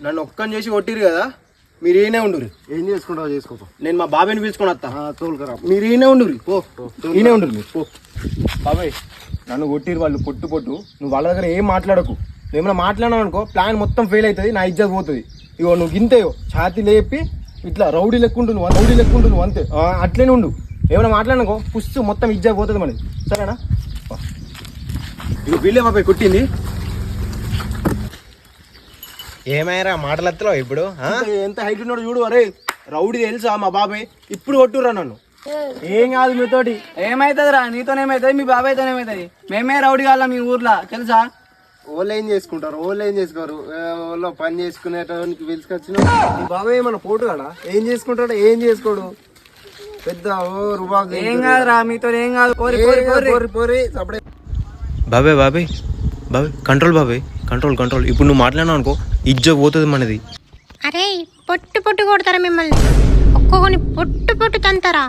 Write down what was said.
నన్ను ఒక్కని చేసి కొట్టిరు కదా, మీరు ఈయనే ఉండురు. ఏం చేసుకుంటావు చేసుకో, నేను మా బాబాయ్ని పిలుచుకొని వస్తా. తోలుకరా, మీరు ఈయనే ఉండురు. ఈయనే ఉండురు మీరు. పో బాబాయ్, నన్ను కొట్టిరు వాళ్ళు పొట్టు పొట్టు. నువ్వు వాళ్ళ దగ్గర ఏం మాట్లాడకు. నువ్వు ఏమైనా మాట్లాడినావు అనుకో ప్లాన్ మొత్తం ఫెయిల్ అవుతుంది, నా ఇజ్జత్ పోతుంది. ఇగో నువ్వు గింతేయో ఛాతీ లేపి ఇట్లా రౌడీ లెక్కుంటు నువ్వు అంతే. అట్లనే ఉండు. ఏమైనా మాట్లాడనుకో పుస్తు మొత్తం ఇజ్జత్ పోతుంది మనది. సరేనా? ఇక వీళ్ళే బాబాయ్ కొట్టింది. ఏమైనా మాటలు ఎత్తలో ఇప్పుడు ఎంత హైట్ ఉన్నాడు చూడు. అరే రౌడీ తెలుసా మా బాబాయ్, ఇప్పుడు కొట్టురా నన్ను. ఏం కాదు మీతోటి. ఏమైతుంది రా, నీతోనేమవుతుంది, మీ బాబాయ్తోనేమవుతుంది. మేమే రౌడీ కావాలా మీ ఊర్లో తెలుసా? వాళ్ళు ఏం చేసుకుంటారు, వాళ్ళు ఏం చేసుకోరు. వాళ్ళు పని చేసుకునేటానికి పిలుచుకొచ్చిన మీ బాబాయ్ ఏమన్నా పోటు కాడా? ఏం చేసుకుంటాడు, ఏం చేసుకోడు. పెద్ద రుబాబు. ఏం కాదురా మీతో, ఏం కాదు. పోరి సపడే. బాబాయ్ బాబాయ్ బాబాయ్ కంట్రోల్ బాబాయ్, కంట్రోల్. ఇప్పుడు నువ్వు మాట్లాడినావు అనుకో ఇజ్జత్ పోతుంది మనది. అరే పొట్టు కొడతారా మిమ్మల్ని, ఒక్కొక్కని పొట్టు తంతారా.